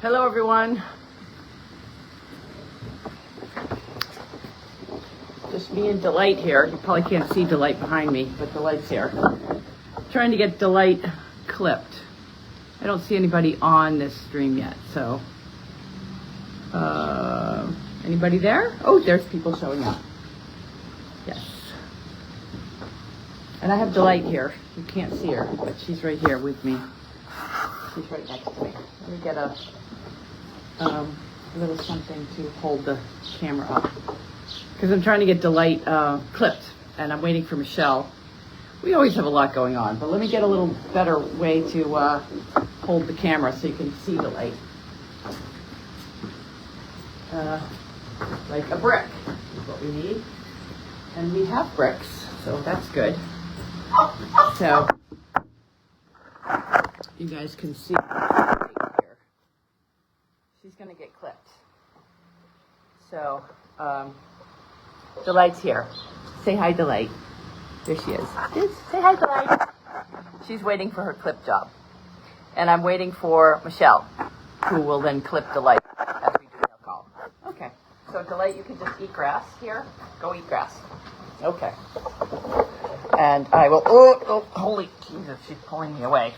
Hello everyone. Just me and Delight here. You probably can't see Delight behind me, but Delight's here. Trying to get Delight clipped. I don't see anybody on this stream yet, so. Anybody there? Oh, there's people showing up. Yes. And I have Delight here. You can't see her, but she's right here with me. She's right next to me. Let me get a little something to hold the camera up. Because I'm trying to get Delight clipped, and I'm waiting for Michele. We always have a lot going on, but let me get a little better way to hold the camera so you can see Delight. Like a brick is what we need. And we have bricks, so that's good. So, you guys can see right here. She's going to get clipped. So, Delight's here. Say hi, Delight. There she is. Say hi, Delight. She's waiting for her clip job. And I'm waiting for Michele, who will then clip Delight as we do nail call. Okay. So, Delight, you can just eat grass here. Go eat grass. Okay. And I will, oh, holy Jesus, she's pulling me away.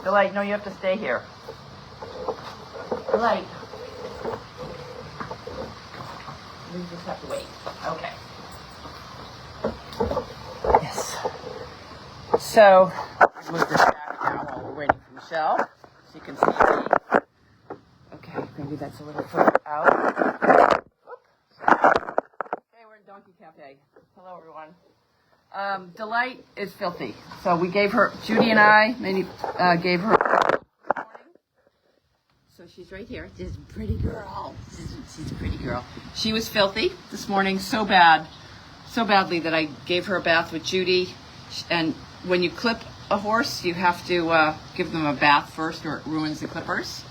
Delight, no, you have to stay here. Delight. We just have to wait. Okay. Yes. So, I'll move this back now while we're waiting for Michele, so you can see me. Okay, maybe that's a little further out. Okay, we're in Donkey Cafe. Hello, everyone. Delight is filthy. So we gave her, Judy and I gave her this morning. So she's right here. This is a pretty girl. She's a pretty girl. She was filthy this morning so badly that I gave her a bath with Judy. And when you clip a horse, you have to give them a bath first or it ruins the clippers.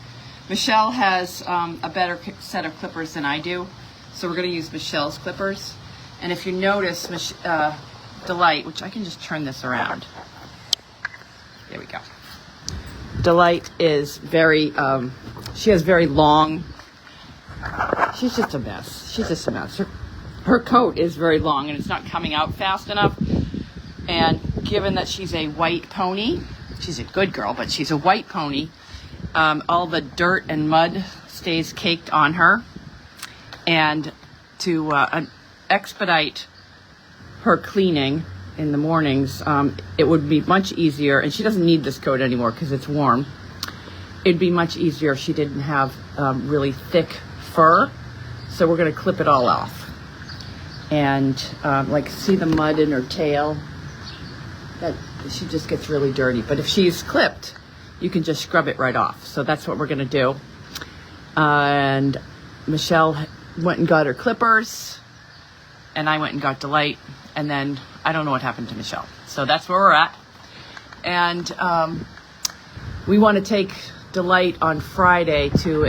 Michele has a better set of clippers than I do. So we're going to use Michele's clippers. And if you notice, Delight, which I can just turn this around. There we go. Delight is very, she has very long, she's just a mess. She's just a mess. Her coat is very long and it's not coming out fast enough. And given that she's a white pony, she's a good girl, but she's a white pony, all the dirt and mud stays caked on her. And to expedite her cleaning in the mornings, it would be much easier, and she doesn't need this coat anymore because it's warm. It'd be much easier if she didn't have really thick fur. So we're going to clip it all off. And like, see the mud in her tail? That she just gets really dirty. But if she's clipped, you can just scrub it right off. So that's what we're going to do. And Michele went and got her clippers, and I went and got Delight. And then I don't know what happened to Michele. So that's where we're at. And we want to take Delight on Friday to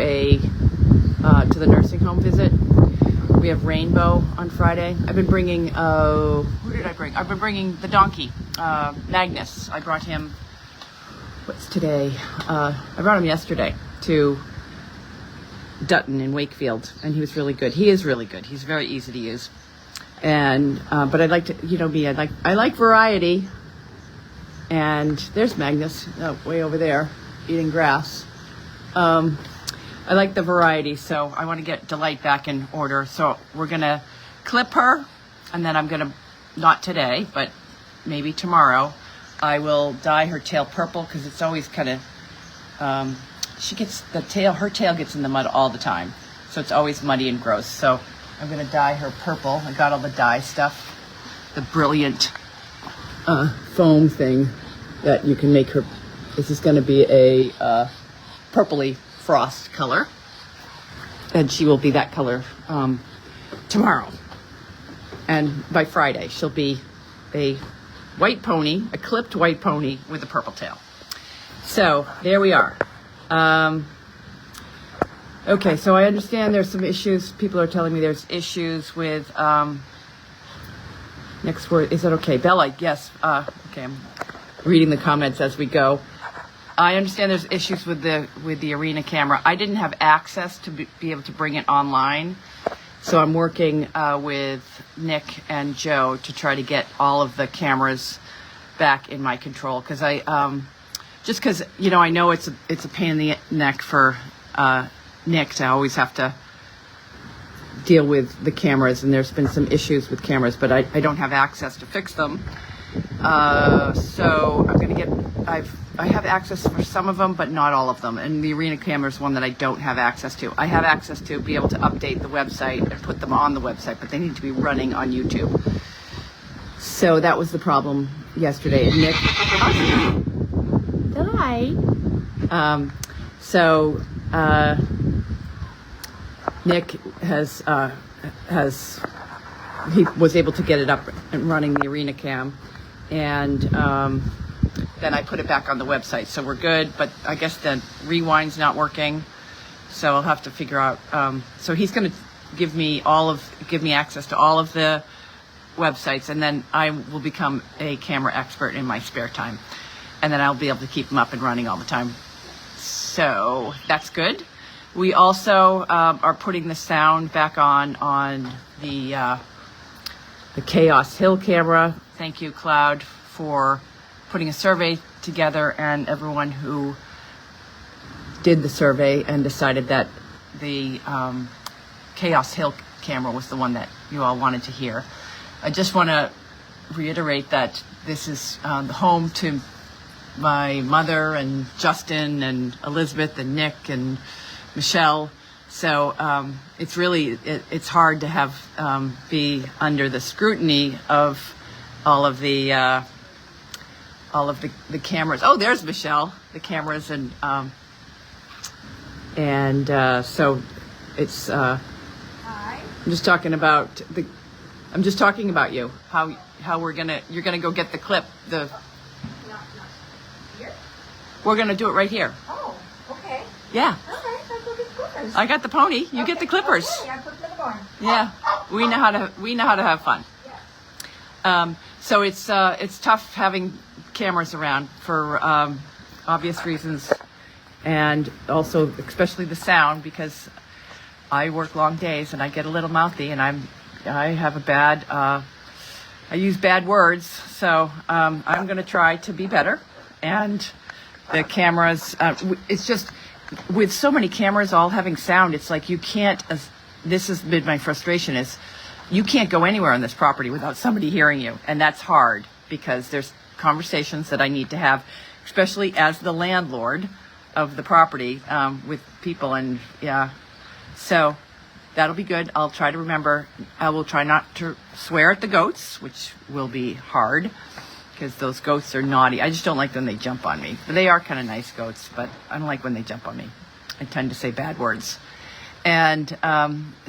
the nursing home visit. We have Rainbow on Friday. I've been bringing, who did I bring? I've been bringing the donkey, Magnus. I brought him, what's today? I brought him yesterday to Dutton in Wakefield, and he was really good. He is really good. He's very easy to use. And but I'd like to, you know me, I like variety. And there's Magnus, way over there, eating grass. I like the variety, so I want to get Delight back in order. So we're gonna clip her, and then I'm gonna, not today, but maybe tomorrow, I will dye her tail purple because it's always kind of, she gets the tail, her tail gets in the mud all the time, so it's always muddy and gross. So I'm going to dye her purple. I got all the dye stuff. The brilliant foam thing that you can make her. This is going to be a purpley frost color. And she will be that color tomorrow. And by Friday, she'll be a white pony, a clipped white pony with a purple tail. So there we are. Okay, so I understand there's some issues. People are telling me there's issues with, next word, is that okay? Bella, yes. Okay, I'm reading the comments as we go. I understand there's issues with the arena camera. I didn't have access to be able to bring it online, so I'm working with Nick and Joe to try to get all of the cameras back in my control, because just because I know it's a pain in the neck for Nick to always have to deal with the cameras, and there's been some issues with cameras, but I don't have access to fix them. So I'm gonna get. I have access for some of them, but not all of them. And the arena camera is one that I don't have access to. I have access to be able to update the website and put them on the website, but they need to be running on YouTube. So that was the problem yesterday. And Nick, hi. Nick he was able to get it up and running, the arena cam, and then I put it back on the website, so we're good. But I guess the rewind's not working, so I'll have to figure out. So he's going to give me access to all of the websites, and then I will become a camera expert in my spare time, and then I'll be able to keep them up and running all the time. So that's good. We also are putting the sound back on the Chaos Hill camera. Thank you, Cloud, for putting a survey together, and everyone who did the survey and decided that the Chaos Hill camera was the one that you all wanted to hear. I just want to reiterate that this is the home to my mother and Justin and Elizabeth and Nick and Michele. So it's really it's hard to have be under the scrutiny of all of the cameras. Oh, there's Michele. The cameras and so it's. Hi. I'm just talking about you. How you're gonna go get the clip. Not here? We're gonna do it right here. Oh, okay. Yeah. All right, I'll go get clippers. I got the pony. You get the clippers. Okay, I put them in the barn. Yeah, we know how to have fun. Yeah. So it's tough having cameras around for obvious reasons, and also especially the sound, because I work long days and I get a little mouthy, and I have a bad I use bad words, so I'm going to try to be better. And the cameras, it's just with so many cameras all having sound, it's like you can't. This has been my frustration: is you can't go anywhere on this property without somebody hearing you, and that's hard because there's conversations that I need to have, especially as the landlord of the property, with people, and yeah, so that'll be good. I'll try to remember. I will try not to swear at the goats, which will be hard because those goats are naughty. I just don't like when they jump on me. But they are kind of nice goats, but I don't like when they jump on me. I tend to say bad words. And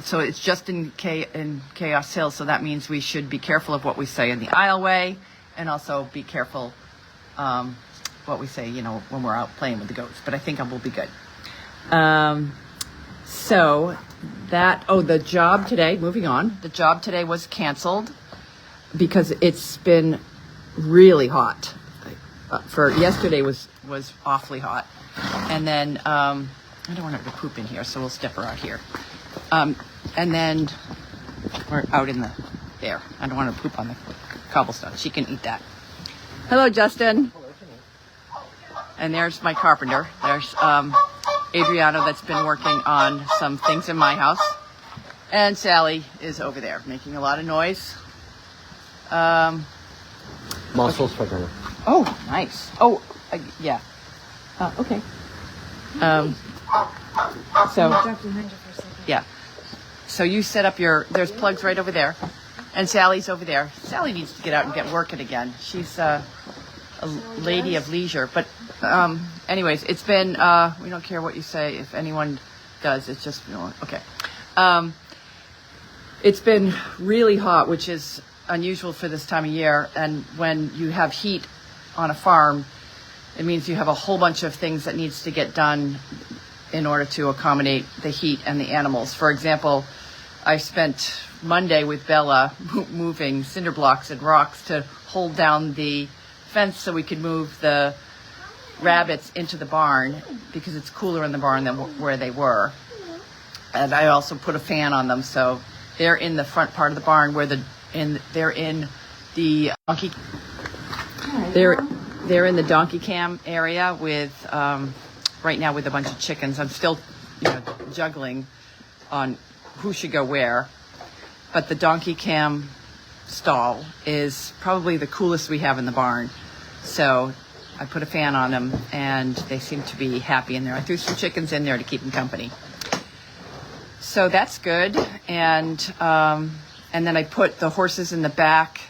so it's just in Chaos Hill, so that means we should be careful of what we say in the aisleway, and also be careful what we say, when we're out playing with the goats. But I think I will be good. So the job today, moving on, the job today was canceled because it's been really hot. For yesterday was awfully hot. And then, I don't want her to poop in here, so we'll step her out here. And then we're out in there. I don't want her to poop on the cobblestone. She can eat that. Hello, Justin. And there's my carpenter. There's Adriano that's been working on some things in my house. And Sally is over there making a lot of noise. Mussels for dinner. Oh, nice. Oh, yeah. Okay. So, yeah. So you set up there's plugs right over there. And Sally's over there. Sally needs to get out and get working again. She's a lady of leisure. But anyways, it's been, we don't care what you say if anyone does. It's just, okay. It's been really hot, which is unusual for this time of year. And when you have heat on a farm, it means you have a whole bunch of things that needs to get done in order to accommodate the heat and the animals. For example, I spent Monday with Bella moving cinder blocks and rocks to hold down the fence so we could move the rabbits into the barn because it's cooler in the barn than where they were. And I also put a fan on them, so they're in the front part of the barn where they're in the donkey. They're in the donkey cam area with right now with a bunch of chickens. I'm still, juggling on who should go where, but the donkey cam stall is probably the coolest we have in the barn. So I put a fan on them, and they seem to be happy in there. I threw some chickens in there to keep them company. So that's good. And then I put the horses in the back.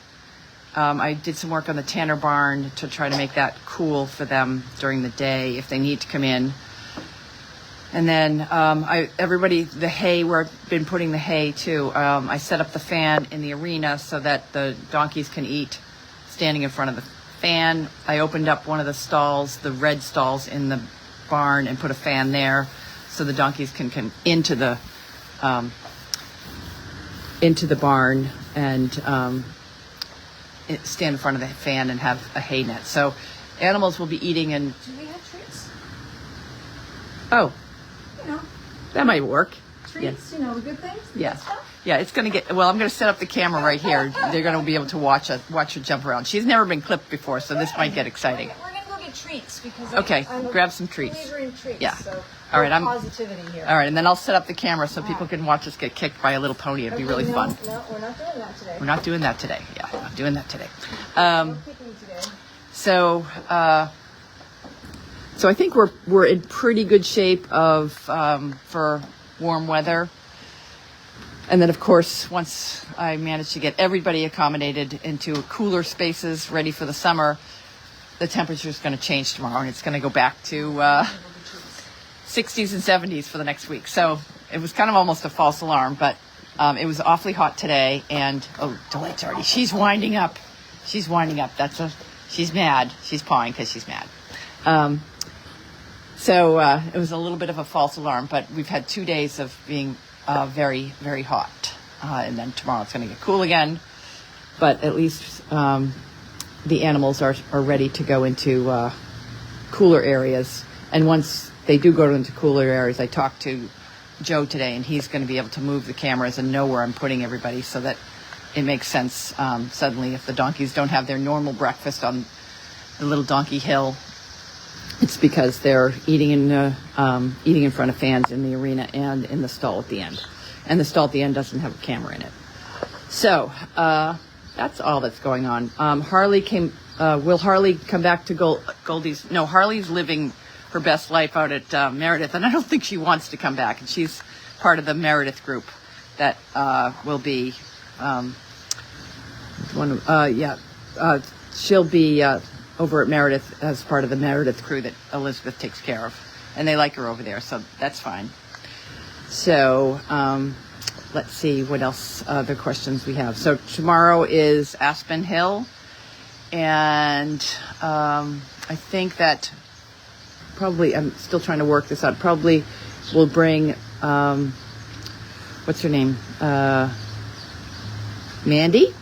I did some work on the Tanner barn to try to make that cool for them during the day if they need to come in. And then the hay, where I've been putting the hay too, I set up the fan in the arena so that the donkeys can eat standing in front of the fan. I opened up one of the stalls, the red stalls in the barn, and put a fan there so the donkeys can come into the barn and stand in front of the fan and have a hay net. So animals will be eating and... Do we have treats? Oh, You know, that might work. treats, good things? Yeah. Good stuff? Yeah, it's going to get... Well, I'm going to set up the camera right here. They're going to be able to watch her jump around. She's never been clipped before, so this might get exciting. We're going to go get treats because Okay, I'm grab some a treats. believer in treats. Yeah. So All right, positivity here. All right, and then I'll set up the camera so people can watch us get kicked by a little pony. It'd be really fun. No, we're not doing that today. We're not doing that today. Yeah, not doing that today. No kicking today. So I think we're in pretty good shape for warm weather. And then, of course, once I manage to get everybody accommodated into cooler spaces ready for the summer, the temperature is going to change tomorrow, and it's going to go back to 60s and 70s for the next week. So it was kind of almost a false alarm, but it was awfully hot today. And Delight's already. She's winding up. She's mad. She's pawing because she's mad. So it was a little bit of a false alarm, but we've had 2 days of being very, very hot. And then tomorrow it's going to get cool again. But at least the animals are ready to go into cooler areas. And once they do go into cooler areas, I talked to Joe today, and he's going to be able to move the cameras and know where I'm putting everybody so that it makes sense suddenly if the donkeys don't have their normal breakfast on the little donkey hill. It's because they're eating in front of fans in the arena and in the stall at the end. And the stall at the end doesn't have a camera in it. So that's all that's going on. Will Harley come back to Goldie's? No, Harley's living her best life out at Meredith, and I don't think she wants to come back. And she's part of the Meredith group that will be she'll be over at Meredith as part of the Meredith crew that Elizabeth takes care of, and they like her over there, so that's fine. So let's see what else other questions we have. So tomorrow is Aspen Hill, and I think that probably, I'm still trying to work this out, probably we'll bring what's her name, Mandy.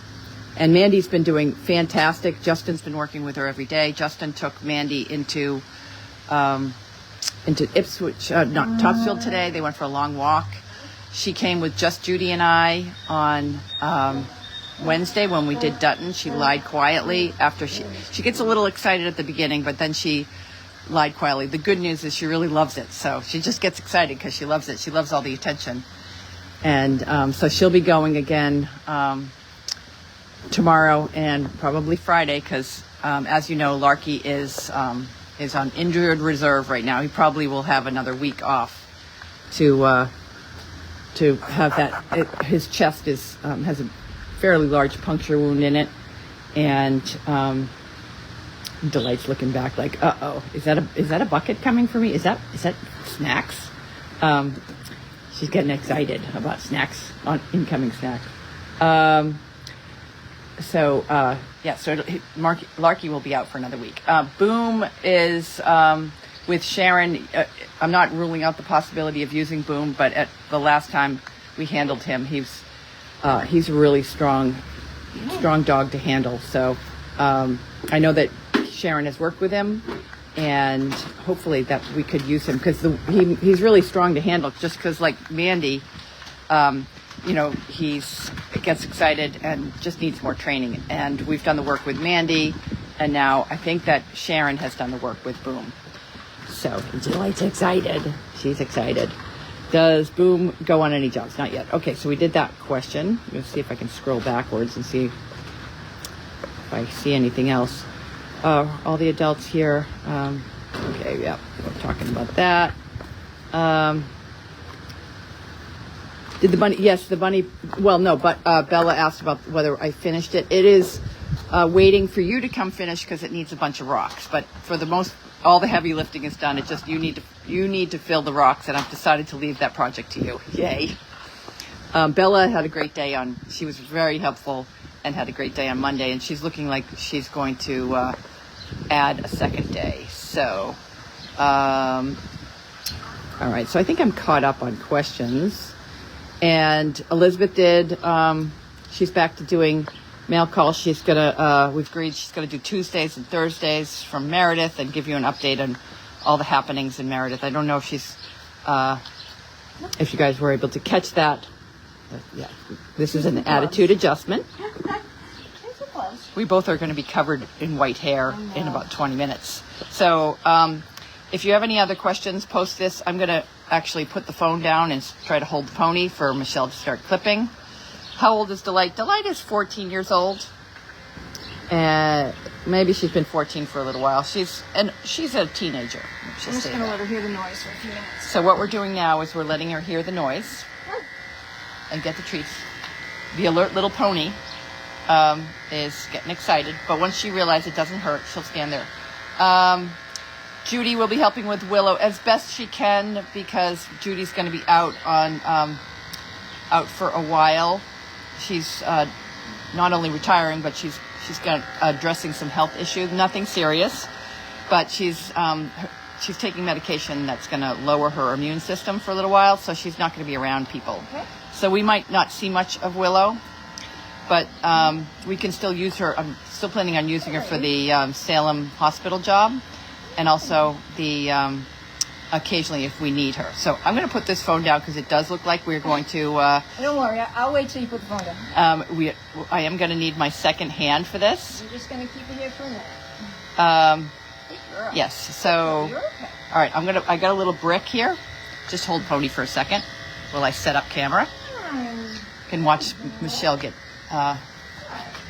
And Mandy's been doing fantastic. Justin's been working with her every day. Justin took Mandy into Ipswich, not Topsfield today. They went for a long walk. She came with just Judy and I on Wednesday when we did Dutton. She lied quietly after she gets a little excited at the beginning, but then she lied quietly. The good news is she really loves it. So she just gets excited because she loves it. She loves all the attention. And so she'll be going again tomorrow and probably Friday because, as you know, Larky is on injured reserve right now. He probably will have another week off to have that. His chest has a fairly large puncture wound in it, and Delight's looking back like, uh-oh, is that a bucket coming for me? Is that snacks? She's getting excited about snacks, on incoming snacks. So Larky will be out for another week. Boom is with Sharon. I'm not ruling out the possibility of using Boom, but at the last time we handled him, he's a really strong dog to handle. So I know that Sharon has worked with him, and hopefully that we could use him because he's really strong to handle. Just because, like Mandy, he gets excited and just needs more training. And we've done the work with Mandy, and now I think that Sharon has done the work with Boom. So Delight's excited. She's excited. Does Boom go on any jobs? Not yet. Okay, so we did that question. Let's see if I can scroll backwards and see if I see anything else. All the adults here. Okay, yeah, we're talking about that. Did the bunny? Yes, the bunny. Well, no, but Bella asked about whether I finished it. It is waiting for you to come finish because it needs a bunch of rocks. But for the most, all the heavy lifting is done. It just you need to fill the rocks, and I've decided to leave that project to you. Yay! Bella had a great day on. She was very helpful and had a great day on Monday, and she's looking like she's going to add a second day. So, all right. So I think I'm caught up on questions. And Elizabeth did. She's back to doing mail calls. We've agreed she's gonna do Tuesdays and Thursdays from Meredith and give you an update on all the happenings in Meredith. I don't know if if you guys were able to catch that. But yeah, this is an attitude adjustment. We both are going to be covered in white hair in about 20 minutes. So if you have any other questions, post this. I'm going to actually put the phone down and try to hold the pony for Michele to start clipping. How old is Delight? Delight is 14 years old. Maybe she's been 14 for a little while. She's a teenager. I'm just going to let her hear the noise for a few minutes. So what we're doing now is we're letting her hear the noise and get the treats. The alert little pony is getting excited, but once she realizes it doesn't hurt, she'll stand there. Judy will be helping with Willow as best she can because Judy's going to be out for a while. She's not only retiring, but she's addressing some health issues. Nothing serious, but she's taking medication that's going to lower her immune system for a little while, so she's not going to be around people. Okay. So we might not see much of Willow, but we can still use her. I'm still planning on using her for the Salem hospital job. And also occasionally if we need her. So I'm going to put this phone down because it does look like we're going to... Don't worry, I'll wait till you put the phone down. I am going to need my second hand for this. You're just going to keep it here for a minute. Yes, so... You're okay. All right, I got a little brick here. Just hold pony for a second while I set up camera. You can watch Michele get...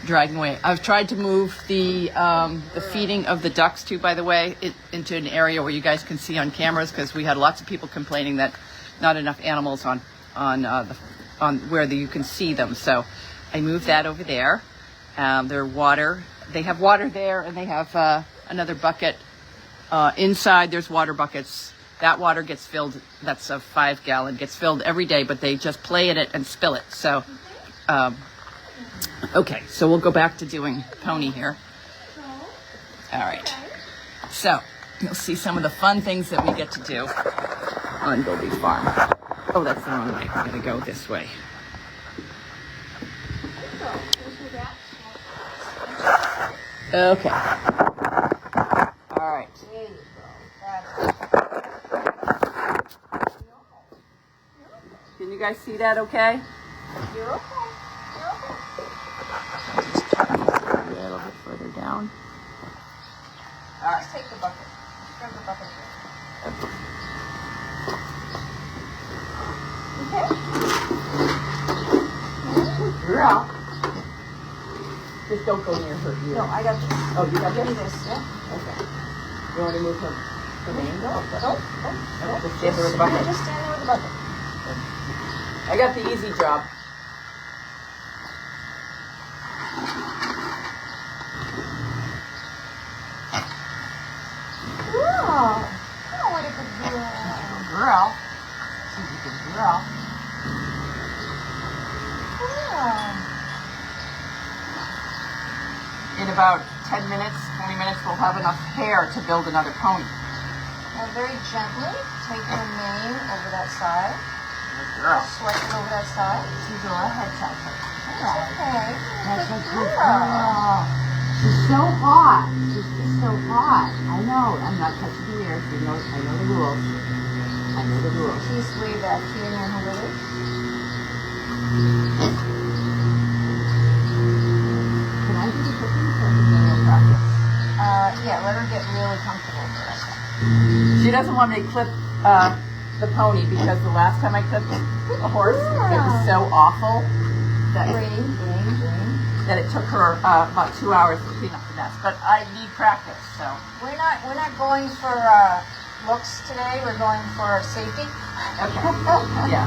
dragging away. I've tried to move the feeding of the ducks too, by the way, into an area where you guys can see on cameras because we had lots of people complaining that not enough animals on where you can see them. So I moved that over there. Their water. They have water there, and they have another bucket inside. There's water buckets. That water gets filled. That's a 5-gallon. Gets filled every day, but they just play in it and spill it. So. Okay, so we'll go back to doing pony here. All right. So you'll see some of the fun things that we get to do on Goldy's farm. Oh, that's the wrong way. I'm going to go this way. Okay. All right. Can you guys see that okay? You're okay. A little bit further down. All right. Just take the bucket. Grab the bucket. Okay. You're out. Just don't go near her ear. No, I got this. Oh, you got this? This, yeah. Okay. You want to move her angle? Oh. Just stand there with the bucket. Just stand there with the bucket. I got the easy job. Oh, what a good girl. Girl. She's a good girl. In about 10 minutes, 20 minutes, we'll have enough hair to build another pony. Now very gently take her mane over that side. Good girl. Swipe it over that side. She's a little head toucher. That's okay. That's a good girl. girl. She's so hot. She's just so hot. I know. I'm not touching her ears. I know the rules. I know the rules. She's way back here in her village. Can I do the cooking so I can do a little practice? Yeah, let her get really comfortable for us. She doesn't want me to clip the pony because the last time I clipped a horse, it was so awful that it took her about 2 hours to clean up the mess. But I need practice, so. We're not going for looks today. We're going for safety. Okay. Yeah.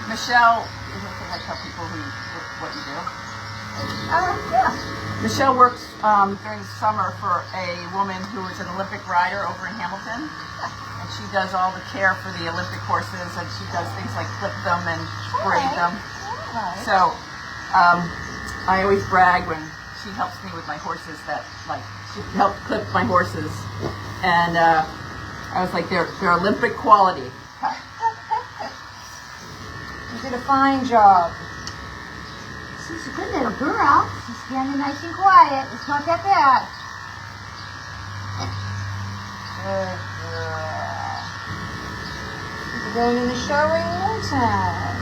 Michele, is this what I tell people what you do? Yeah. Michele works during the summer for a woman who is an Olympic rider over in Hamilton. And she does all the care for the Olympic horses, and she does things like clip them and braid them. Right. So I always brag when she helps me with my horses that, like, she helped clip my horses. And I was like, they're Olympic quality. You did a fine job. She's a good little girl. She's standing nice and quiet. It's not that bad. Good girl. We're going in the shower in no time.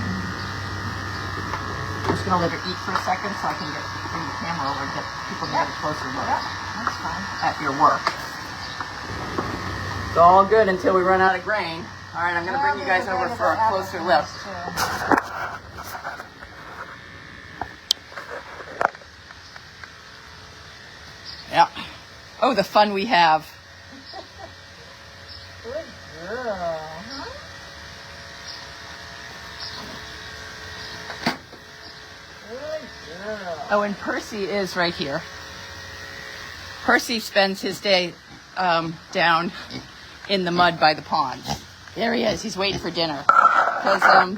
I'm just gonna let her eat for a second so I can bring the camera over and get people to get a closer look That's fine. at your work. It's all good until we run out of grain. All right, I'm gonna bring you guys over for a closer look. Yeah. Oh, the fun we have. Good girl. Good girl. Oh, and Percy is right here. Percy spends his day down in the mud by the pond. There he is. He's waiting for dinner. Because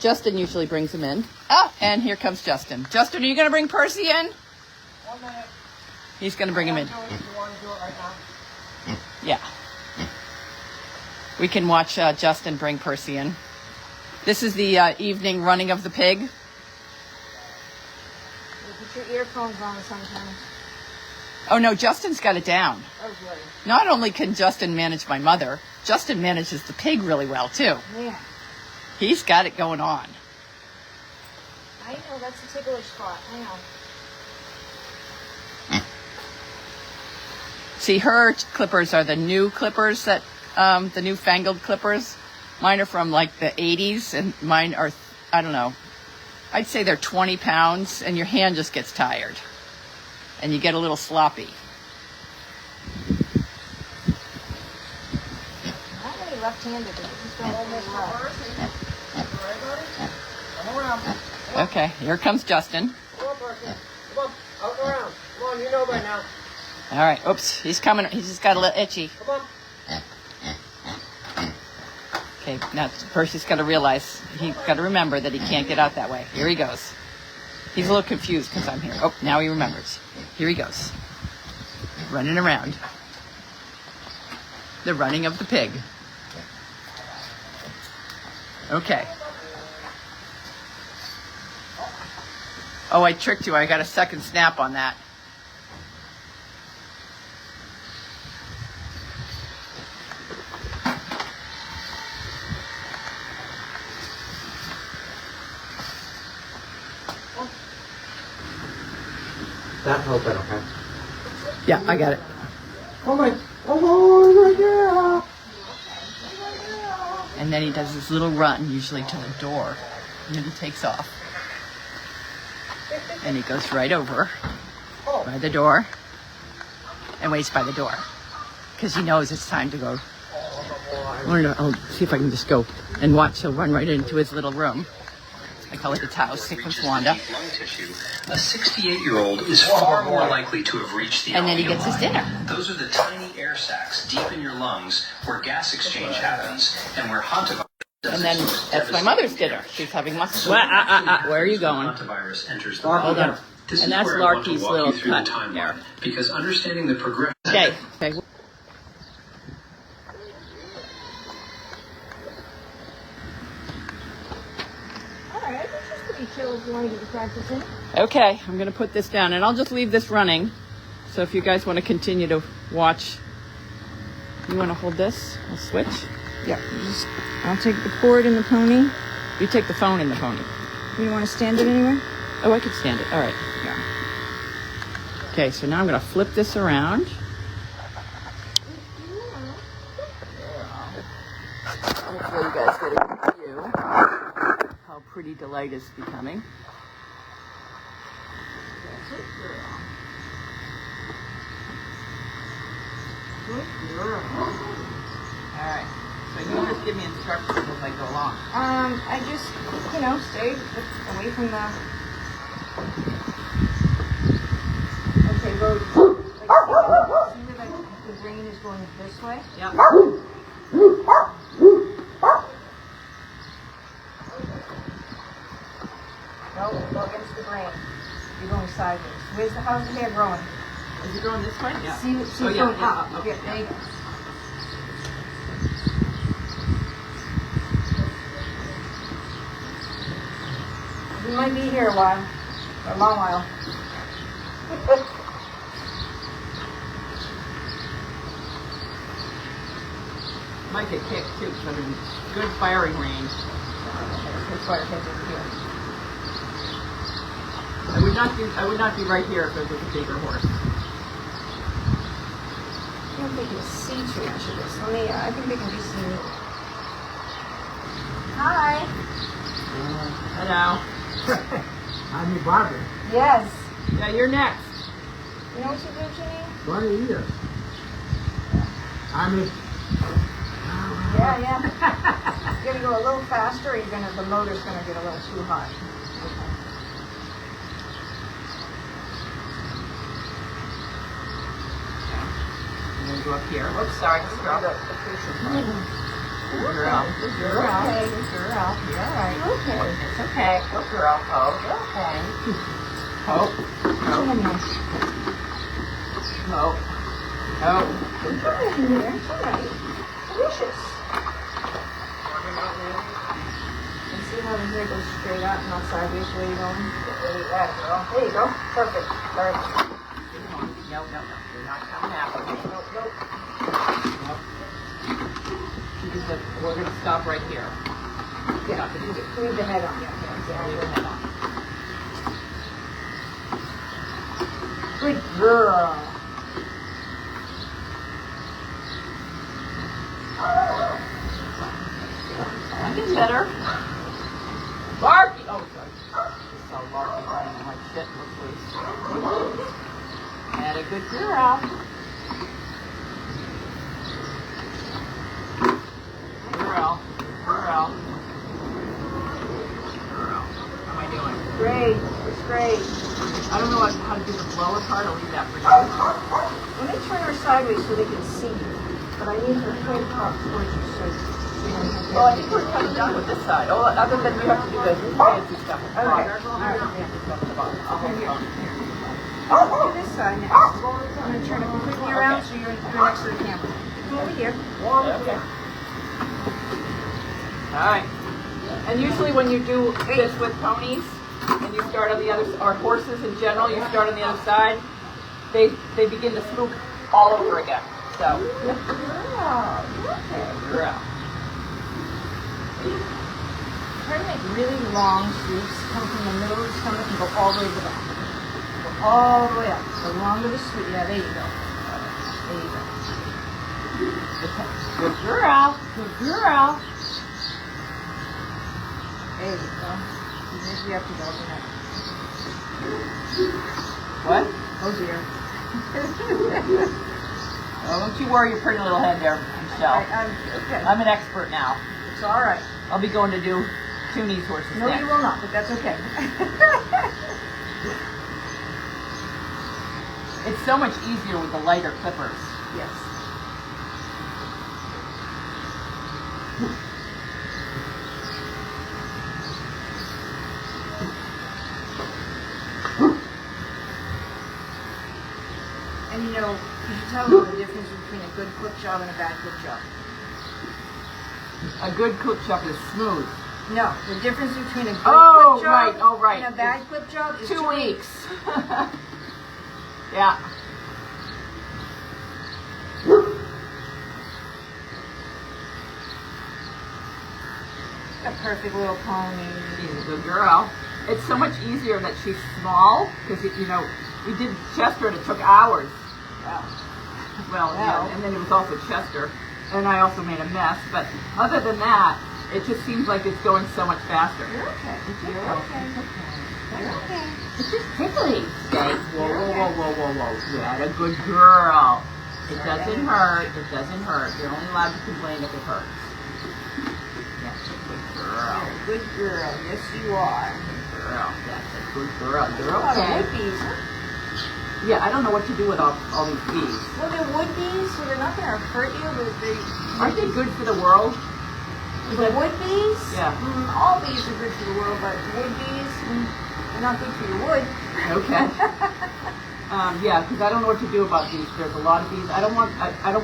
Justin usually brings him in. Oh, and here comes Justin. Justin, are you going to bring Percy in? 1 minute. He's going to bring him in. You want to do it right now? Yeah. We can watch Justin bring Percy in. This is the evening running of the pig. You put your earphones on sometimes. Oh, no, Justin's got it down. Oh, good. Not only can Justin manage my mother, Justin manages the pig really well, too. Yeah. He's got it going on. I know, that's a ticklish spot. I know. See, her clippers are the new clippers that, the newfangled clippers. Mine are from like the 80s, and mine are, I don't know, I'd say they're 20 pounds, and your hand just gets tired. And you get a little sloppy. Not really left-handed, but you just don't almost left. Okay, here comes Justin. Come on, Percy. Come on, out and around. Come on, you know by now. All right, oops, he's coming. He's just got a little itchy. Come on. Okay, now Percy's got to realize, he's got to remember that he can't get out that way. Here he goes. He's a little confused because I'm here. Oh, now he remembers. Here he goes. Running around. The running of the pig. Okay. Oh, I tricked you. I got a second snap on that. That open, okay? Yeah, I got it. Oh my God. And then he does his little run, usually to the door. And then he takes off. And he goes right over by the door and waits by the door. Because he knows it's time to go. I'll see if I can just go and watch. He'll run right into his little room. I call it his house. Here comes Wanda. A 68-year-old is far more likely to have reached the And then he gets his dinner. Those are the tiny air sacs deep in your lungs where gas exchange happens and where hantavirus. And then that's my mother's dinner. She's having mustard. Where are you going? Hantavirus enters the Hold on. This And is that's where I want to Larky's walk little you through the cut timeline, there. because understanding the progression. Okay. All right, that's just pretty pretty chill if you want to get your practice in. Okay, I'm going to put this down, and I'll just leave this running. So if you guys want to continue to watch, you want to hold this? I'll switch. Yeah, I'll take the cord and the pony. You take the phone and the pony. You want to stand it anywhere? Oh, I could stand it. All right. Yeah. Okay, so now I'm going to flip this around. Hopefully you guys get a good view how pretty Delight is becoming. All right. So you just give me instructions as I go along. I just, stay away from the... Okay, go, see where the grain is going this way? Yeah. No, go against the grain. You're going sideways. How's the hair growing? Is it going this way? Yeah. See it's going up. Okay. Yeah, there you go. We might be here a while. A long while. Might get kicked too, because I'm in good firing range. That's why I think it's here. I would not be right here if it was a bigger horse. I don't think you can see too much of this. I think they can just see me. Hi. Hello. I'm your barber. Yes. Yeah, you're next. You know what you do, Janine? What are you? I'm a... Yeah. You're gonna go a little faster, or the motor's gonna get a little too hot. I'm gonna go up here. Oops, sorry. You're Girl. out. You're out. You're Okay. You're out. You're all right. Okay. It's okay. Go girl. Hope. You're okay. Hope. Hope. Hope. Hope. Come in here. It's all right. Delicious. And see how the hair goes straight out and not sideways where you're going? There you go. Perfect. Perfect. No. You're not coming out. Nope. We're going to stop right here. Yeah. Leave the head on. Yeah. Leave the head on. Good girl. I'm getting better. Larky! Oh, sorry. Just saw Larky running like shit. Look loose. Had a good girl. Girl. How am I doing? Great. It's great. I don't know how to do the blower part. I'll leave that for you. Let me turn her sideways so they can see you. But I need her head up towards you so Well, I think we're kind of done with this side. Oh, other than we have to do the fancy stuff. Okay. All right. I'll do this side next. I'm going to turn it completely around so you're next to the camera. Come over here. Okay. All right. And usually when you do this with ponies, and you start on the other, or horses in general, you start on the other side, they begin to swoop all over again. So, you're out. Try to make really long sweeps. Come from the middle of the stomach and go all the way to the back. Go all the way up. The longer the sweep. Yeah, there you go. There you go. Good girl. Good girl. There you go. Maybe you have to go for that. What? Oh dear. Oh, don't you worry your pretty little head there, Michelle. Okay. I'm an expert now. It's all right. I'll be going to do Tooney's horses No, next. you will not, but that's okay. It's so much easier with the lighter clippers. Yes. And you know, you can tell the difference between a good cook job and a bad cook job. A good cook job is smooth. No, the difference between a good Oh, clip job right. Oh, right. and a bad clip job is 2 weeks. Yeah. A perfect little pony. She's a good girl. It's so much easier that she's small because, you know, we did Chester and it took hours. Wow. Well, Wow. yeah, and then it was also Chester. And I also made a mess. But other than that, it just seems like it's going so much faster. You're okay. You're okay. You're okay. It's just tickly. Okay. Whoa, You're whoa, okay. whoa, whoa, whoa, whoa. That a good girl. It doesn't hurt. It doesn't hurt. You're only allowed to complain if it hurts. That's a good girl. You're a good girl. Yes, you are. Good girl. That's a good girl. You're A lot of okay. wood bees, huh? Yeah, I don't know what to do with all these bees. Well, they're wood bees, so they're not going to hurt you, but Aren't they good for the world? the wood bees? Yeah. All bees are good for the world, but wood bees, they're not good for your wood. Okay. Yeah, because I don't know what to do about these. There's a lot of bees. I don't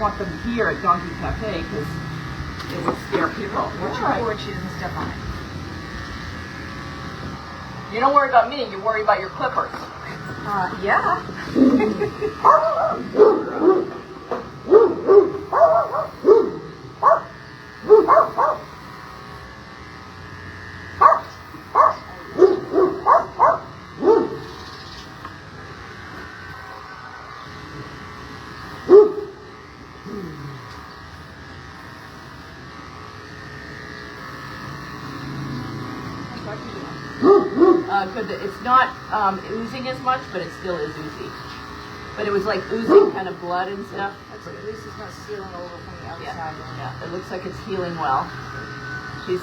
want them here at Donkey Cafe because it would scare people. Watch All right. your board, she doesn't step on it. You don't worry about me. You worry about your clippers. Yeah. Good. It's not oozing as much, but it still is oozy. But it was like oozing kind of blood and stuff. That's at least it's not sealing over from the outside. Yeah. It looks like it's healing well. He's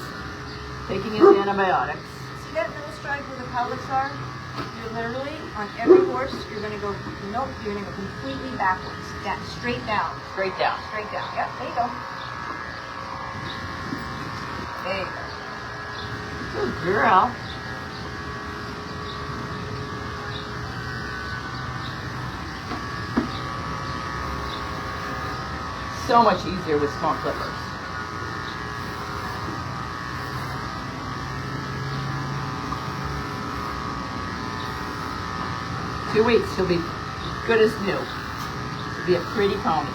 taking his antibiotics. See that middle stripe where the cowlicks are? You're literally, on every horse, you're going to go, nope, you're going to go completely backwards. Straight down. Straight down. Straight down. Yeah, there you go. There you go. Good girl. So much easier with small clippers. Two weeks, she'll be good as new. She'll be a pretty pony.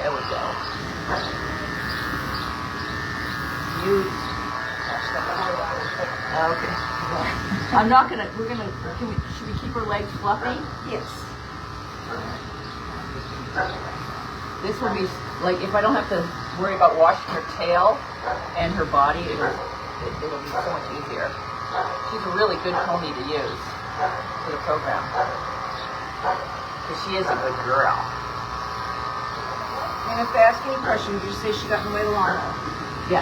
There we go. Okay. I'm not gonna, should we keep her legs fluffy? Yes. This will be, like, if I don't have to worry about washing her tail and her body, it'll be so much easier. She's a really good pony to use for the program. Because she is a good girl. And if they ask any questions, you just say she got in the way of the lawnmower. Yeah.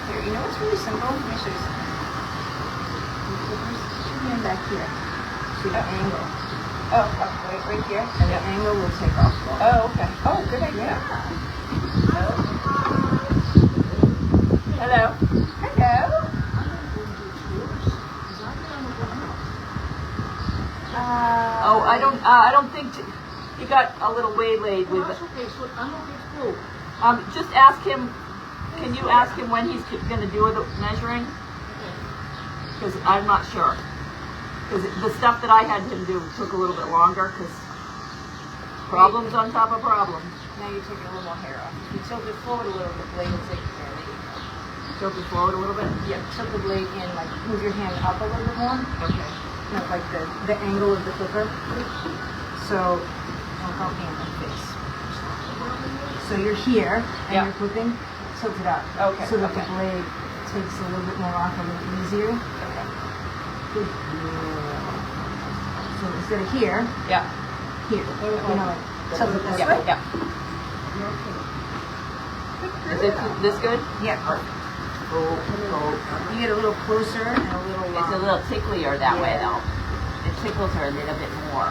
Here, you know what's really simple? Let me show you something. Put your hand back here. See the angle. Oh, right here? And the angle will take off. Oh, okay. Oh, good idea. Hello. Hello. Oh, I don't think he got a little waylaid with it. Just ask him, can you ask him when he's going to do the measuring? Because I'm not sure. Because the stuff that I had him do took a little bit longer because problems on top of problems. Now you're taking a little more hair off. If you tilt it forward a little, the blade will take care of it. Tilt it forward a little bit? Yeah, tilt the blade in, like move your hand up a little bit more. Okay. Not like the angle of the clipper. So, don't help me in my face. So you're here, and Yeah. you're clipping, tilt it up. Okay, So that okay. the blade takes a little bit more off, a little easier. Okay. Good girl. So instead of here, Yeah. here. You know, like, tilt it this Yeah. way. Yeah. You're okay. Is it this good? Yeah, perfect. Oh. You get a little closer and a little It's a little ticklier that way though. It tickles her a little bit more.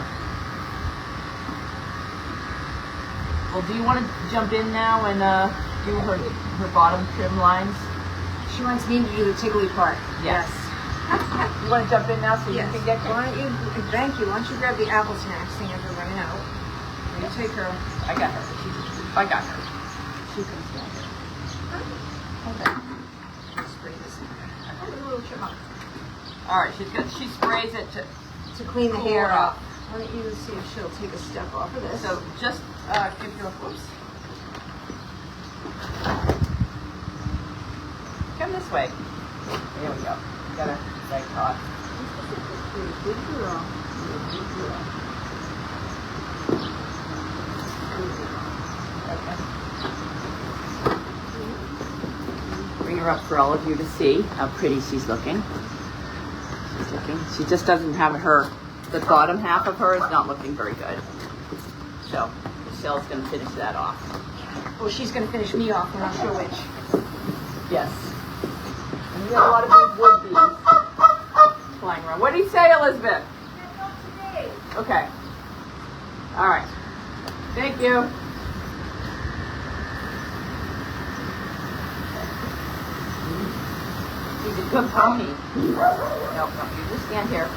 Well, do you want to jump in now and do her bottom trim lines? She wants me to do the tickly part. Yes. You want to jump in now so Yes. you can get Why don't you, thank you. Why don't you grab the apple snacks thing as we're running out? You take her. I got her. I got her. She can stand here. Okay. Spray this in there. Oh, the little chipmunk. All right, she sprays it To clean the Cool hair her up. Why don't you see if she'll take a step off of this? so just give your whoops. Come this way. There we go. Got her leg caught. Good girl. Good girl. Okay. Bring her up for all of you to see how pretty she's looking. She's looking. She just doesn't have the bottom half of her is not looking very good. So Michelle's going to finish that off. Well, she's going to finish me off. We're not sure which. Yes. And we have a lot of big wood bees flying around. What do you say, Elizabeth? Okay. All right. Thank you. She's a good pony. No, you just stand here.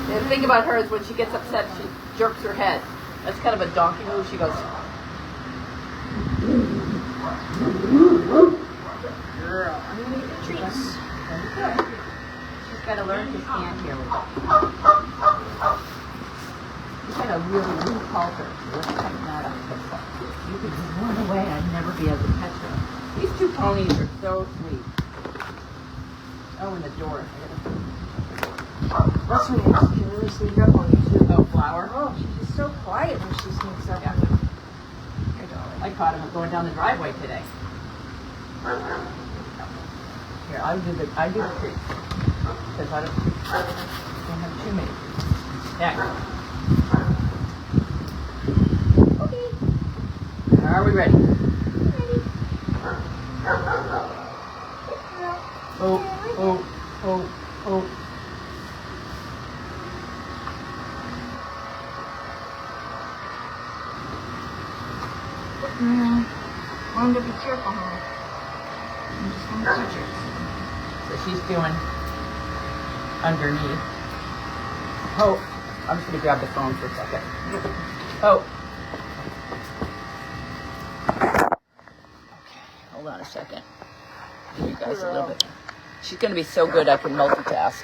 The thing about her is when she gets upset, she jerks her head. That's kind of a donkey move. She goes. Girl, I'm going to eat the treats. She's got to learn to stand here with it. She's got a really loose halter. Let's tighten that up. You could just run away. I'd never be able to catch her. These two ponies are so sweet. Oh, and the door. That's when you can really sneak up on you, too. Oh, Flower. Oh, she's just so quiet when she sneaks up Yeah. on you. Here, darling. I caught him going down the driveway today. Here, I do the treat. Because I don't have too many. Yeah. Okay. Are we ready? Oh. Wanda, be careful, honey. I'm just going to touch her. So she's doing underneath. Oh, I'm just going to grab the phone for a second. Oh. Okay, hold on a second. Give you guys a little bit. She's going to be so good I can multitask.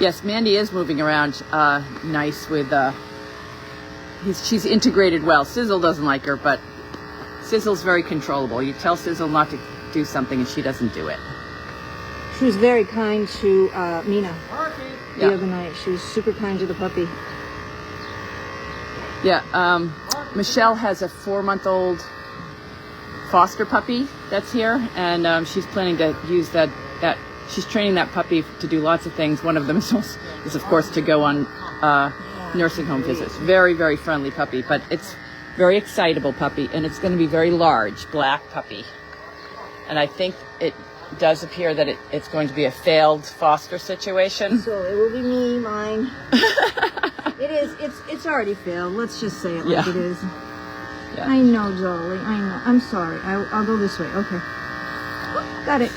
Yes, Mandy is moving around nice with, she's integrated well. Sizzle doesn't like her, but Sizzle's very controllable. You tell Sizzle not to do something and she doesn't do it. She was very kind to Mina Yeah. the other night. She was super kind to the puppy. Yeah, Michele has a 4-month-old foster puppy that's here, and she's planning to use that. She's training that puppy to do lots of things. One of them is of course, to go on nursing home visits. Very, very friendly puppy, but it's very excitable puppy, and it's going to be very large, black puppy. And I think it does appear that it's going to be a failed foster situation. So it will be me, mine. It is. It's already failed. Let's just say it like Yeah. it is. Yeah. I know, darling. I know. I'm sorry. I'll go this way. Okay. Got it.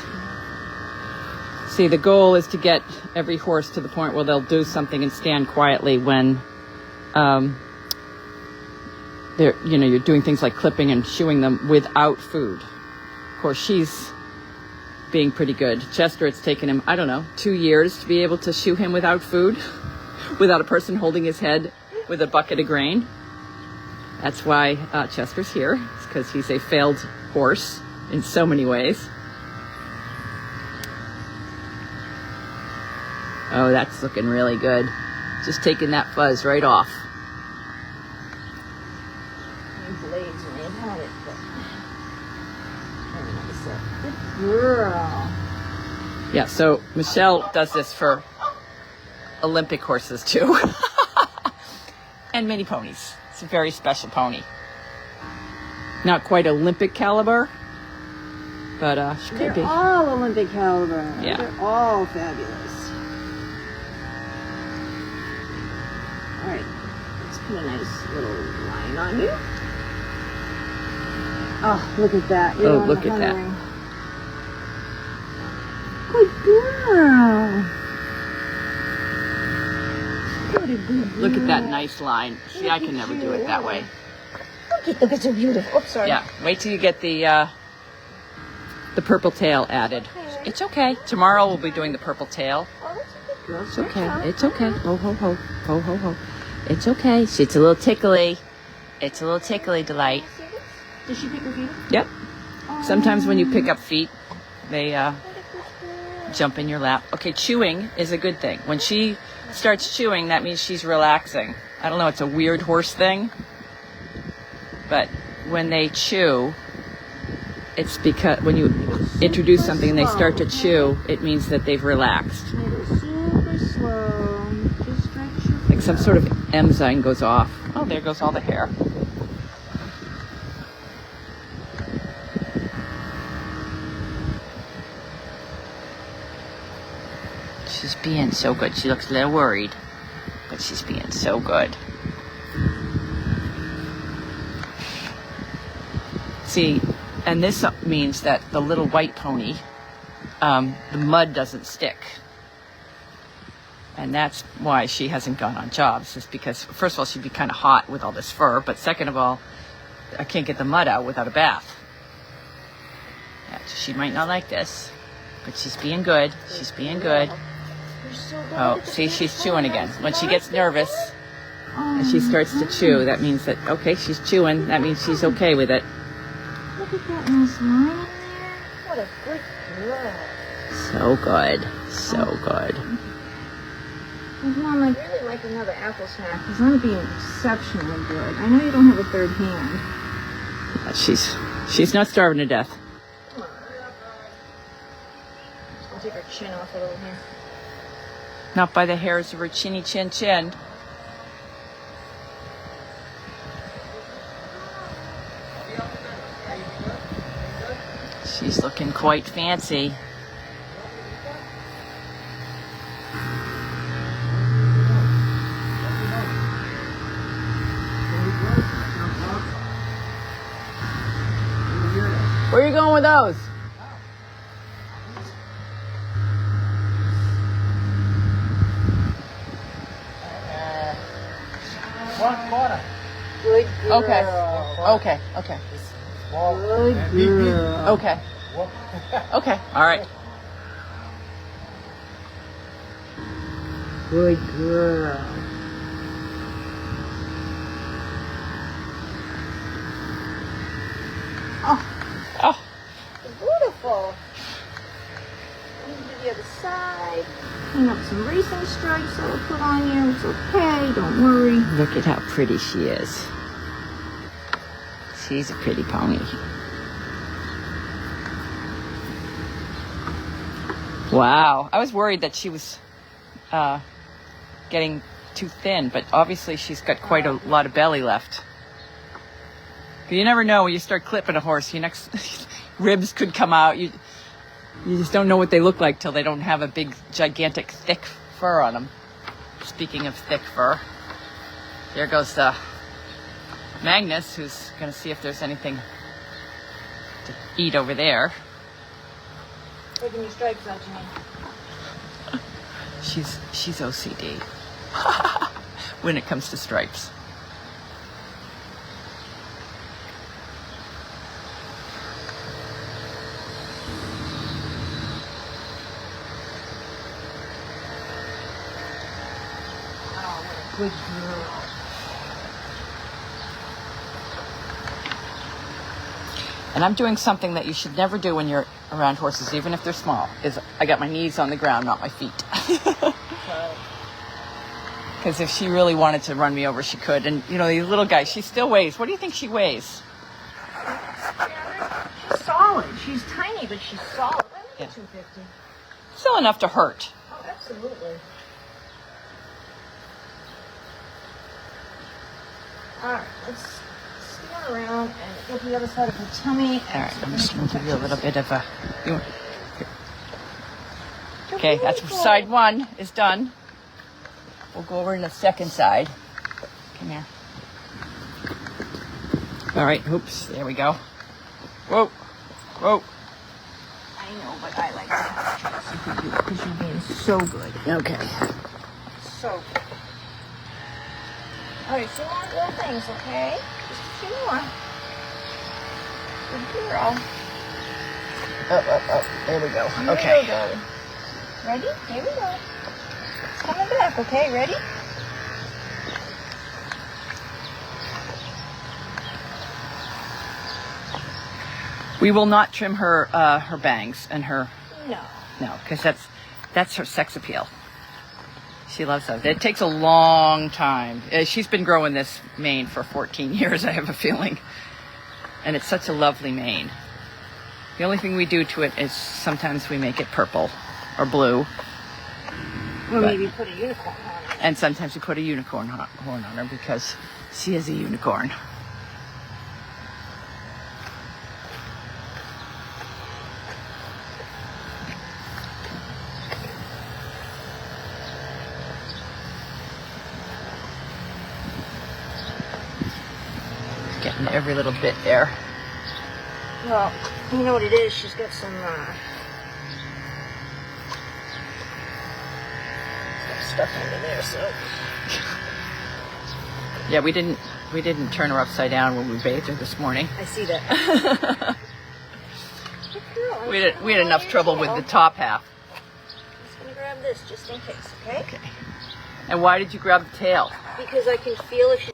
See, the goal is to get every horse to the point where they'll do something and stand quietly when you're doing things like clipping and shoeing them without food. Of course, she's being pretty good. Chester, it's taken him, 2 years to be able to shoe him without food, without a person holding his head with a bucket of grain. That's why Chester's here. It's because he's a failed horse in so many ways. Oh, that's looking really good. Just taking that fuzz right off. Blades when they had it, but good girl. Yeah, so Michele does this for Olympic horses too. And mini ponies. It's a very special pony. Not quite Olympic caliber, but she could be. They're all Olympic caliber. Yeah. They're all fabulous. All right, let's put a nice little line on you. Oh, look at that. You're on look the at that. ring. Good girl. Look at that nice line. See, I can never do it that way. Look, it's so beautiful. Oops, sorry. Yeah, wait till you get the purple tail added. It's okay. Tomorrow we'll be doing the purple tail. Oh, that's a good girl. It's okay. It's okay. Ho, ho, ho. Ho, ho, ho. It's okay. It's a little tickly. It's a little tickly, Delight. Does she pick her feet up? Yep. Sometimes when you pick up feet, they jump in your lap. Okay, chewing is a good thing. When she starts chewing, that means she's relaxing. I don't know, it's a weird horse thing. But when they chew, it's because when you introduce something and they start to chew, it means that they've relaxed. Super slow. Just stretch your Like some sort of enzyme goes off. Oh, there goes all the hair. She's being so good. She looks a little worried, but she's being so good. See, and this means that the little white pony, the mud doesn't stick. And that's why she hasn't gone on jobs, is because, first of all, she'd be kind of hot with all this fur, but second of all, I can't get the mud out without a bath. Yeah, she might not like this, but she's being good. She's being good. Oh, see, she's chewing again. When she gets nervous and she starts to chew, that means that, okay, she's chewing. That means she's okay with it. Look at that nice line in there. What a good girl. So good. So good. Mom, I'd really like another apple snack because I'm being exceptionally good. I know you don't have a third hand. But she's not starving to death. Come on. I'll take her chin off a little here. Not by the hairs of her chinny chin chin. She's looking quite fancy. Where are you going with those? One quarter. Good girl. Okay. Okay. Okay. Good girl. Okay. Okay. All right. Good girl. Oh. Beautiful. And do the other side. Clean up some racing stripes that were put on you. It's okay. Don't worry. Look at how pretty she is. She's a pretty pony. Wow. I was worried that she was getting too thin, but obviously she's got quite a lot of belly left. You never know when you start clipping a horse, your next ribs could come out. You just don't know what they look like till they don't have a big, gigantic, thick fur on them. Speaking of thick fur, there goes Magnus, who's going to see if there's anything to eat over there. Taking your stripes out, Janine. She's OCD when it comes to stripes. Good girl. And I'm doing something that you should never do when you're around horses, even if they're small, is I got my knees on the ground, not my feet. Because if she really wanted to run me over, she could. And, you know, these little guys, she still weighs. What do you think she weighs? She's solid. She's tiny, but she's solid. I think Yeah. 250. Still enough to hurt. Oh, absolutely. All right, let's Turn around and get the other side of her tummy. All right, I'm just going to give you a little bit of a... Okay, that's side one is done. We'll go over to the second side. Come here. All right, oops, there we go. Whoa, whoa. I know, but I like to because you're being so good. Okay. So good. All right, 2 more little things, okay? Just a few more. Good girl. Oh, there we go. Here Okay. we go. Ready? Here we go. It's coming back, okay? Ready? We will not trim her her bangs and her No. because that's her sex appeal. She loves those. It takes a long time. She's been growing this mane for 14 years, I have a feeling. And it's such a lovely mane. The only thing we do to it is sometimes we make it purple or blue. Or maybe put a unicorn on it. And sometimes we put a unicorn horn on her because she is a unicorn. Getting every little bit there. Well, you know what it is? She's got some stuff under there, so. Yeah, we didn't turn her upside down when we bathed her this morning. I see that. Good girl. We had enough trouble with the top half. I'm just gonna grab this just in case, okay? Okay. And why did you grab the tail? Because I can feel if she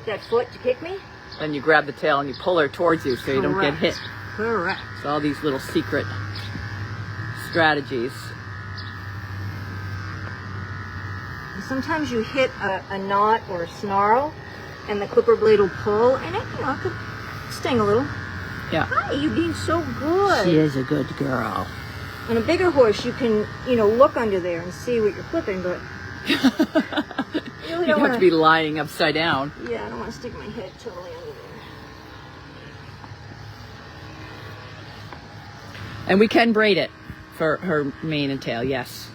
that foot to kick me. Then you grab the tail and you pull her towards you so you don't get hit. Correct. It's all these little secret strategies. Sometimes you hit a knot or a snarl, and the clipper blade will pull, and it, you know, it could sting a little. Yeah. Hi, you're being so good. She is a good girl. On a bigger horse, you can, you know, look under there and see what you're clipping, but You really have don't to be lying upside down. Yeah, I don't want to stick my head totally under there. And we can braid it for her mane and tail, yes.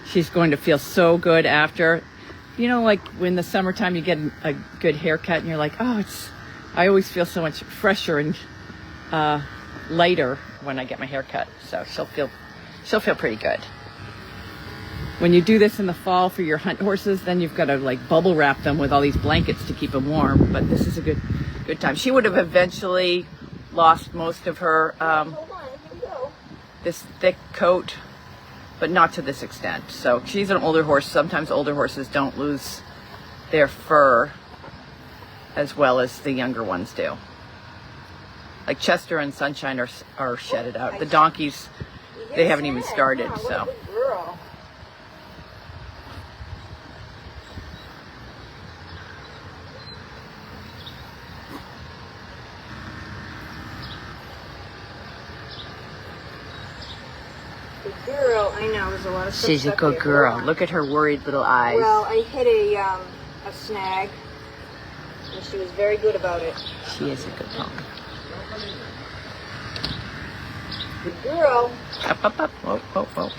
She's going to feel so good after. You know, like when the summertime you get a good haircut and you're like, oh, I always feel so much fresher and lighter when I get my hair cut. So she'll feel pretty good. When you do this in the fall for your hunt horses, then you've got to like bubble wrap them with all these blankets to keep them warm. But this is a good time. She would have eventually lost most of her Hold on, here we go. this thick coat, but not to this extent. So she's an older horse. Sometimes older horses don't lose their fur as well as the younger ones do. Like Chester and Sunshine are shedded out. The donkeys, they haven't even started. Wow, So. what a good girl. Good girl. I know there's a lot of stuff. She's a stuck good there. girl. Look at her worried little eyes. Well, I hit a snag, and she was very good about it. She is a good pony. Good girl. Up, up, up. Whoa, whoa, whoa.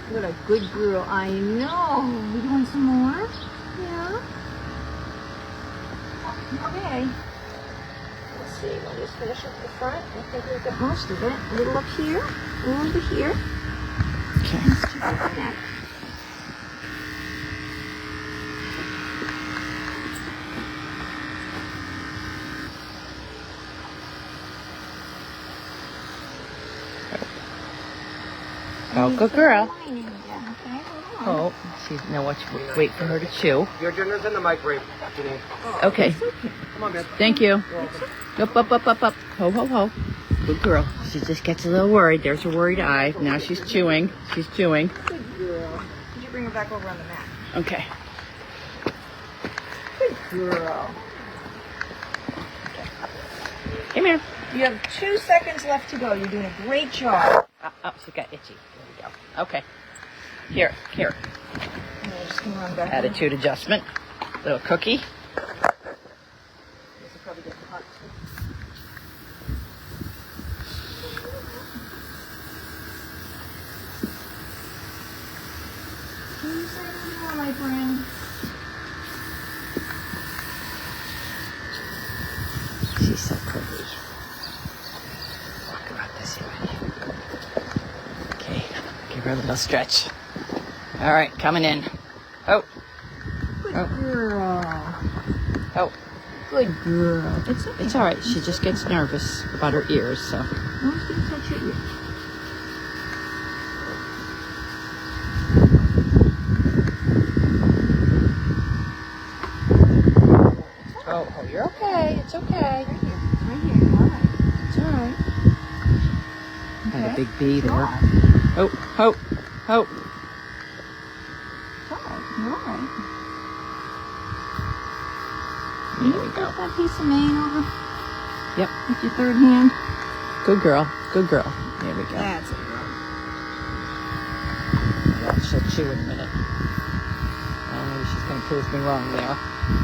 What a good girl. I know. You want some more? Yeah. Okay. Let's see. We'll just finish up the front. I think we've got most of it. A little up here. A little over here. Okay. Let's check out the neck. Oh, good girl. Lining again, okay? Hold on. Oh, she's now watch. Wait for her to chew. Your dinner's in the microwave, Janine. Okay. Come on, man. Thank you. Up, up, up, up, up. Ho, ho, ho. Good girl. She just gets a little worried. There's her worried eye. Now she's chewing. She's chewing. Good girl. Could you bring her back over on the mat? Okay. Good girl. Come here. You have 2 seconds left to go. You're doing a great job. Oh, she got itchy. There we go. Okay. Here. I'm just gonna run back. Attitude adjustment. Little cookie. This will probably get hot. My friend. She's so pretty. Walk her out this way. Okay, give her a little stretch. All right, coming in. Oh. Good girl. Oh. Good girl. It's okay. It's all right. She just gets nervous about her ears, so. No one's gonna touch your ear. Oh, you're okay. It's okay. Right here. All right. It's all right. Had a Okay. big bee there. All Oh. It's all right. You're all right. There we go. Put that piece of mane over Yep. with your third hand. Good girl. Good girl. There we go. That's it. Yeah, she'll chew in a minute. Oh, maybe she's going to prove me wrong there.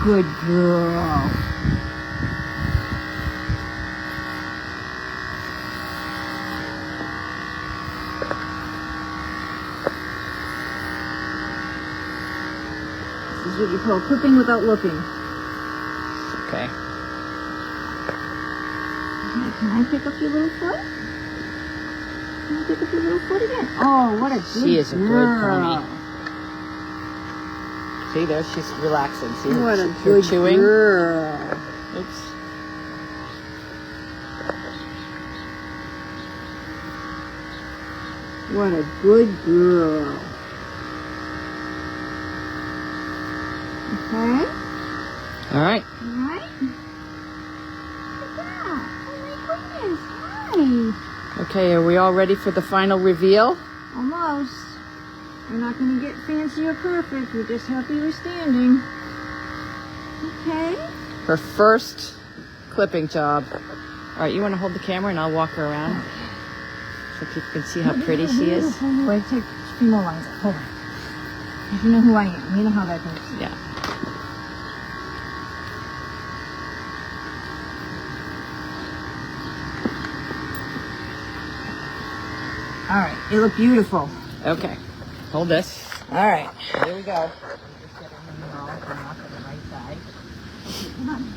Good girl. This is what you call clipping without looking. Okay. Can I pick up your little foot? Can I pick up your little foot again? Oh, what a good She is a good girl. pony. See there, she's relaxing. See What a her good chewing. girl. Oops. What a good girl. Okay? All right. Alright? Look at that. Oh my goodness. Hi. Okay, are we all ready for the final reveal? Almost. We're not going to get fancy or perfect. We're just happy we're standing. Okay? Her first clipping job. All right, you want to hold the camera and I'll walk her around so people can see how pretty she is? Wait, take a few more lines up. Hold on. You know who I am. You know how that goes. Yeah. All right. You look beautiful. Okay. Hold this. All right. Here we go.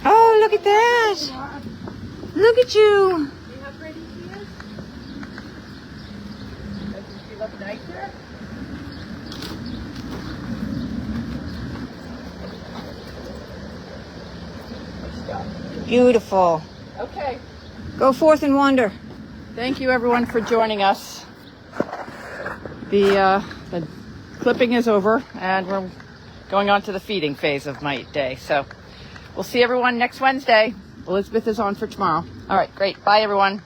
Oh, look at that. Look at you. See how pretty she is? Doesn't she look nicer? Beautiful. Okay. Go forth and wander. Thank you everyone for joining us. The clipping is over and we're going on to the feeding phase of my day. So we'll see everyone next Wednesday. Elizabeth is on for tomorrow. All right, great. Bye everyone.